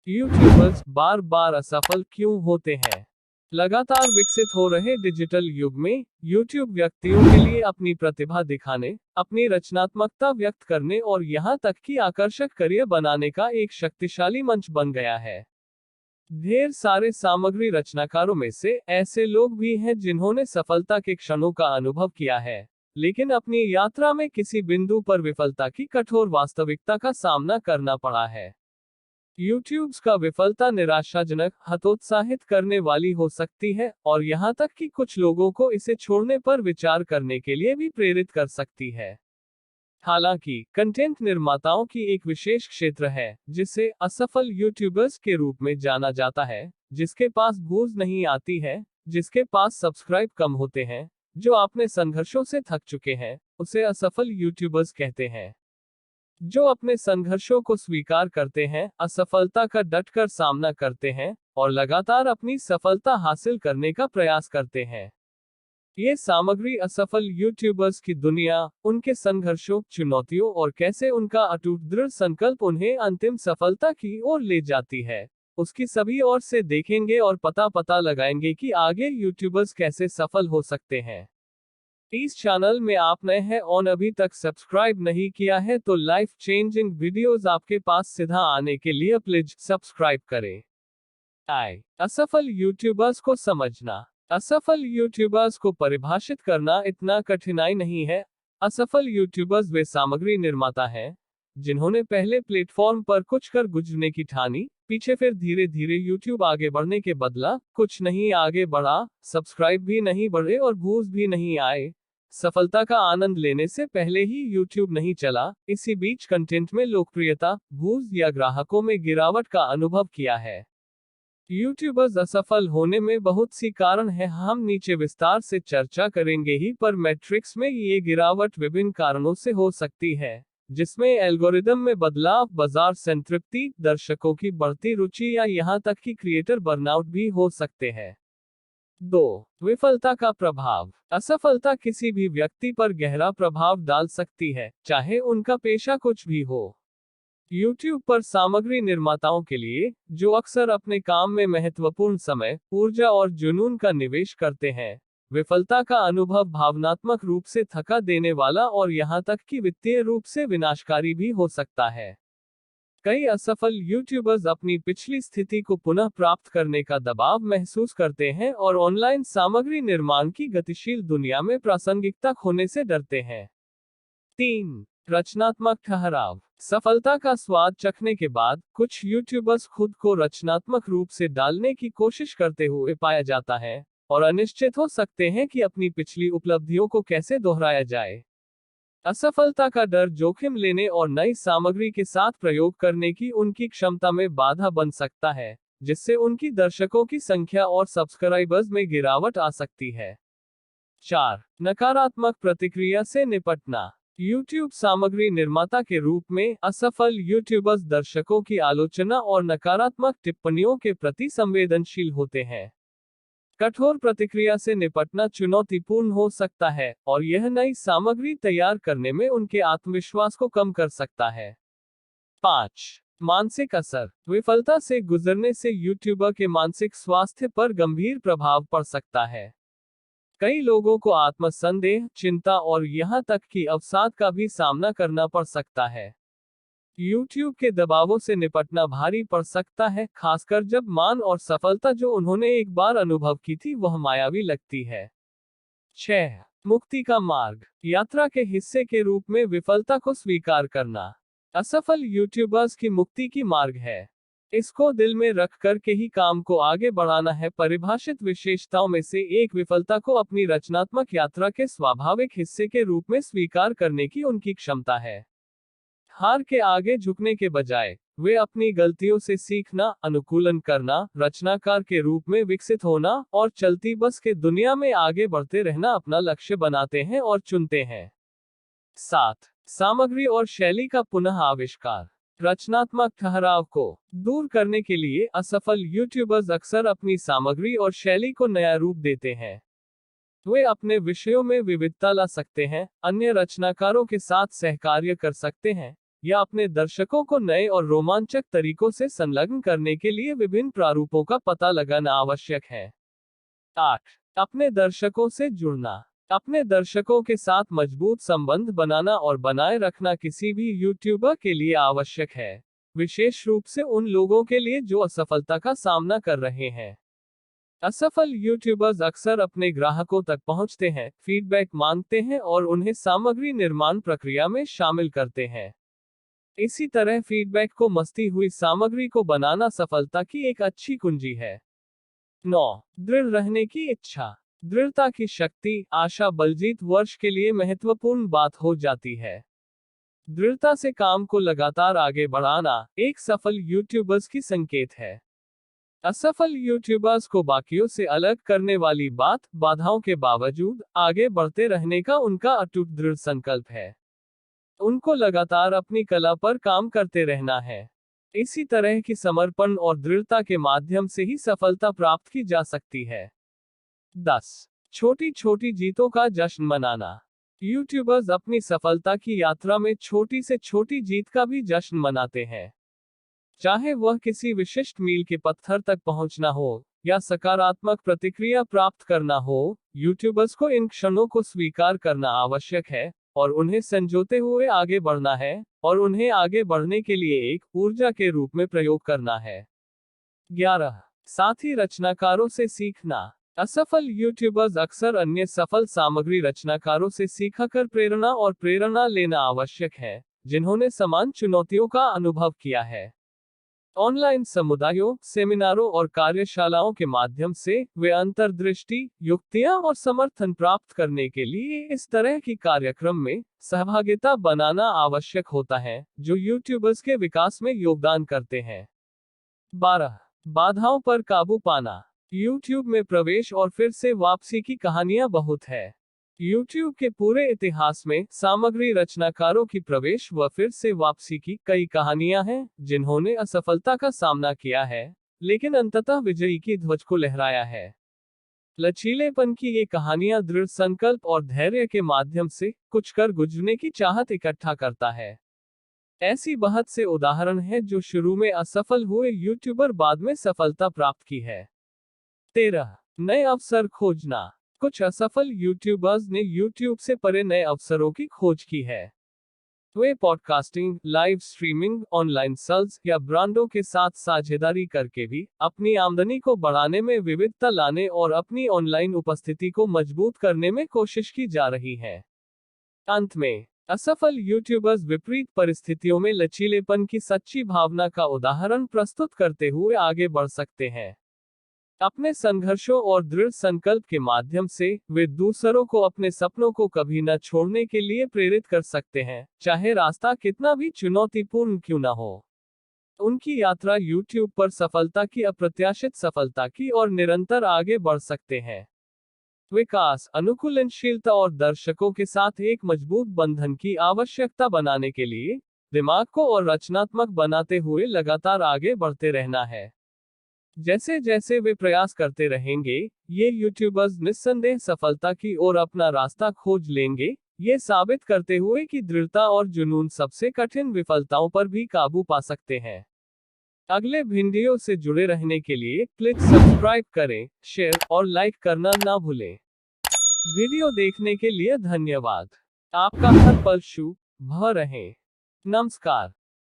YouTubers बार बार असफल क्यों होते हैं? लगातार विकसित हो रहे डिजिटल युग में यूट्यूब व्यक्तियों के लिए अपनी प्रतिभा दिखाने, अपनी रचनात्मकता व्यक्त करने और यहाँ तक कि आकर्षक करियर बनाने का एक शक्तिशाली मंच बन गया है। ढेर सारे सामग्री रचनाकारों में से ऐसे लोग भी हैं जिन्होंने सफलता के क्षणों का अनुभव किया है, लेकिन अपनी यात्रा में किसी बिंदु पर विफलता की कठोर वास्तविकता का सामना करना पड़ा है। यूट्यूब का विफलता निराशाजनक, हतोत्साहित करने वाली हो सकती है और यहाँ तक कि कुछ लोगों को इसे छोड़ने पर विचार करने के लिए भी प्रेरित कर सकती है। हालांकि कंटेंट निर्माताओं की एक विशेष क्षेत्र है जिसे असफल यूट्यूबर्स के रूप में जाना जाता है, जिसके पास व्यूज नहीं आती है, जिसके पास सब्सक्राइब कम होते हैं, जो अपने संघर्षों से थक चुके हैं, उसे असफल यूट्यूबर्स कहते हैं। जो अपने संघर्षों को स्वीकार करते हैं, असफलता का डटकर सामना करते हैं और लगातार अपनी सफलता हासिल करने का प्रयास करते हैं। ये सामग्री असफल यूट्यूबर्स की दुनिया, उनके संघर्षों, चुनौतियों और कैसे उनका अटूट दृढ़ संकल्प उन्हें अंतिम सफलता की ओर ले जाती है, उसकी सभी ओर से देखेंगे और पता लगाएंगे कि आगे यूट्यूबर्स कैसे सफल हो सकते हैं। इस चैनल में आप नए हैं और अभी तक सब्सक्राइब नहीं किया है तो लाइफ चेंजिंग वीडियोस आपके पास सीधा आने के लिए प्लीज सब्सक्राइब करें। असफल यूट्यूबर्स को समझना। असफल यूट्यूबर्स को परिभाषित करना इतना कठिनाई नहीं है। असफल यूट्यूबर्स वे सामग्री निर्माता हैं जिन्होंने पहले प्लेटफॉर्म पर कुछ कर गुजरने की ठानी, पीछे फिर धीरे धीरे यूट्यूब आगे बढ़ने के बदला कुछ नहीं आगे बढ़ा, सब्सक्राइब भी नहीं बढ़े और व्यूज भी नहीं आए। सफलता का आनंद लेने से पहले ही यूट्यूब नहीं चला, इसी बीच कंटेंट में लोकप्रियता, व्यूज या ग्राहकों में गिरावट का अनुभव किया है। यूट्यूबर्स असफल होने में बहुत सी कारण है, हम नीचे विस्तार से चर्चा करेंगे ही, पर मैट्रिक्स में ये गिरावट विभिन्न कारणों से हो सकती है, जिसमें एल्गोरिदम में बदलाव, बाजार संतृप्ति, दर्शकों की बढ़ती रुचि या यहाँ तक कि क्रिएटर बर्नआउट भी हो सकते हैं। 2. विफलता का प्रभाव। असफलता किसी भी व्यक्ति पर गहरा प्रभाव डाल सकती है, चाहे उनका पेशा कुछ भी हो। YouTube पर सामग्री निर्माताओं के लिए, जो अक्सर अपने काम में महत्वपूर्ण समय, ऊर्जा और जुनून का निवेश करते हैं, विफलता का अनुभव भावनात्मक रूप से थका देने वाला और यहाँ तक कि वित्तीय रूप से विनाशकारी भी हो सकता है। कई असफल यूट्यूबर्स अपनी पिछली स्थिति को पुनः प्राप्त करने का दबाव महसूस करते हैं और ऑनलाइन सामग्री निर्माण की गतिशील दुनिया में प्रासंगिकता खोने से डरते हैं। 3. रचनात्मक ठहराव। सफलता का स्वाद चखने के बाद कुछ यूट्यूबर्स खुद को रचनात्मक रूप से डालने की कोशिश करते हुए पाया जाता है और अनिश्चित हो सकते हैं कि अपनी पिछली उपलब्धियों को कैसे दोहराया जाए। असफलता का डर जोखिम लेने और नई सामग्री के साथ प्रयोग करने की उनकी क्षमता में बाधा बन सकता है, जिससे उनकी दर्शकों की संख्या और सब्सक्राइबर्स में गिरावट आ सकती है। 4. नकारात्मक प्रतिक्रिया से निपटना। YouTube सामग्री निर्माता के रूप में असफल यूट्यूबर्स दर्शकों की आलोचना और नकारात्मक टिप्पणियों के प्रति संवेदनशील होते हैं। कठोर प्रतिक्रिया से निपटना चुनौतीपूर्ण हो सकता है और यह नई सामग्री तैयार करने में उनके आत्मविश्वास को कम कर सकता है। 5. मानसिक असर। विफलता से गुजरने से यूट्यूबर के मानसिक स्वास्थ्य पर गंभीर प्रभाव पड़ सकता है। कई लोगों को आत्मसंदेह, चिंता और यहाँ तक कि अवसाद का भी सामना करना पड़ सकता है। YouTube के दबावों से निपटना भारी पड़ सकता है, खासकर जब मान और सफलता जो उन्होंने एक बार अनुभव की थी वह मायावी लगती है। 6. मुक्ति का मार्ग। यात्रा के हिस्से के रूप में विफलता को स्वीकार करना असफल यूट्यूबर्स की मुक्ति की मार्ग है। इसको दिल में रख कर के ही काम को आगे बढ़ाना है। परिभाषित विशेषताओं में से एक विफलता को अपनी रचनात्मक यात्रा के स्वाभाविक हिस्से के रूप में स्वीकार करने की उनकी क्षमता है। हार के आगे झुकने के बजाय वे अपनी गलतियों से सीखना, अनुकूलन करना, रचनाकार के रूप में विकसित होना और चलती बस के दुनिया में आगे बढ़ते रहना अपना लक्ष्य बनाते हैं और चुनते हैं। 7. सामग्री और शैली का पुनः आविष्कार। रचनात्मक ठहराव को दूर करने के लिए असफल यूट्यूबर्स अक्सर अपनी सामग्री और शैली को नया रूप देते हैं। वे अपने विषयों में विविधता ला सकते हैं, अन्य रचनाकारों के साथ सहकार्य कर सकते हैं या अपने दर्शकों को नए और रोमांचक तरीकों से संलग्न करने के लिए विभिन्न प्रारूपों का पता लगाना आवश्यक है। 8. अपने दर्शकों से जुड़ना। अपने दर्शकों के साथ मजबूत संबंध बनाना और बनाए रखना किसी भी यूट्यूबर के लिए आवश्यक है, विशेष रूप से उन लोगों के लिए जो असफलता का सामना कर रहे हैं। असफल यूट्यूबर्स अक्सर अपने ग्राहकों तक पहुंचते हैं, फीडबैक मांगते हैं और उन्हें सामग्री निर्माण प्रक्रिया में शामिल करते हैं। इसी तरह फीडबैक को मस्ती हुई सामग्री को बनाना सफलता की एक अच्छी कुंजी है। 9. दृढ़ रहने की इच्छा। दृढ़ता की शक्ति आशा बलजीत वर्ष के लिए महत्वपूर्ण बात हो जाती है। दृढ़ता से काम को लगातार आगे बढ़ाना एक सफल यूट्यूबर्स की संकेत है। असफल यूट्यूबर्स को बाकियों से अलग करने वाली बात बाधाओं के बावजूद आगे बढ़ते रहने का उनका अटूट दृढ़ संकल्प है। उनको लगातार अपनी कला पर काम करते रहना है। इसी तरह की समर्पण और दृढ़ता के माध्यम से ही सफलता प्राप्त की जा सकती है। 10. छोटी छोटी जीतों का जश्न मनाना। यूट्यूबर्स अपनी सफलता की यात्रा में छोटी से छोटी जीत का भी जश्न मनाते हैं। चाहे वह किसी विशिष्ट मील के पत्थर तक पहुंचना हो या सकारात्मक प्रतिक्रिया प्राप्त करना हो, यूट्यूबर्स को इन क्षणों को स्वीकार करना आवश्यक है और उन्हें संजोते हुए आगे बढ़ना है और उन्हें आगे बढ़ने के लिए एक ऊर्जा के रूप में प्रयोग करना है। 11. साथ ही रचनाकारों से सीखना। असफल यूट्यूबर्स अक्सर अन्य सफल सामग्री रचनाकारों से सीखकर प्रेरणा लेना आवश्यक है, जिन्होंने समान चुनौतियों का अनुभव किया है। ऑनलाइन समुदायों, सेमिनारों और कार्यशालाओं के माध्यम से वे अंतर्दृष्टि, युक्तियां और समर्थन प्राप्त करने के लिए इस तरह की कार्यक्रम में सहभागिता बनाना आवश्यक होता है, जो यूट्यूबर्स के विकास में योगदान करते हैं। 12. बाधाओं पर काबू पाना। यूट्यूब में प्रवेश और फिर से वापसी की कहानियां बहुत है। यूट्यूब के पूरे इतिहास में सामग्री रचनाकारों की प्रवेश व फिर से वापसी की कई कहानियां हैं, जिन्होंने असफलता का सामना किया है, लेकिन अंततः विजयी की ध्वज को लहराया है। लचीलेपन की ये कहानियां दृढ़ संकल्प और धैर्य के माध्यम से कुछ कर गुजरने की चाहत इकट्ठा करता है। ऐसी बहुत से उदाहरण हैं जो शुरू में असफल हुए यूट्यूबर बाद में सफलता प्राप्त की है। 13. नए अवसर खोजना। कुछ असफल यूट्यूबर्स ने यूट्यूब से परे नए अवसरों की खोज की है। वे podcasting, live streaming, online sales या ब्रांडों के साथ साझेदारी करके भी अपनी आमदनी को बढ़ाने में विविधता लाने और अपनी ऑनलाइन उपस्थिति को मजबूत करने में कोशिश की जा रही है। अंत में, असफल यूट्यूबर्स विपरीत परिस्थितियों में लचीलेपन की सच्ची भावना का उदाहरण प्रस्तुत करते हुए आगे बढ़ सकते हैं। अपने संघर्षों और दृढ़ संकल्प के माध्यम से वे दूसरों को अपने सपनों को कभी न छोड़ने के लिए प्रेरित कर सकते हैं, चाहे रास्ता कितना भी चुनौतीपूर्ण क्यों न हो। उनकी यात्रा यूट्यूब पर सफलता की अप्रत्याशित सफलता की और निरंतर आगे बढ़ सकते हैं। विकास, अनुकूलनशीलता और दर्शकों के साथ एक मजबूत बंधन की आवश्यकता बनाने के लिए दिमाग को और रचनात्मक बनाते हुए लगातार आगे बढ़ते रहना है। जैसे जैसे वे प्रयास करते रहेंगे, ये यूट्यूबर्स निस्संदेह सफलता की ओर अपना रास्ता खोज लेंगे, ये साबित करते हुए कि दृढ़ता और जुनून सबसे कठिन विफलताओं पर भी काबू पा सकते हैं। अगले वीडियो से जुड़े रहने के लिए प्लीज सब्सक्राइब करें, शेयर और लाइक करना ना भूलें। वीडियो देखने के लिए धन्यवाद। आपका हर पल शुभ रहे। नमस्कार।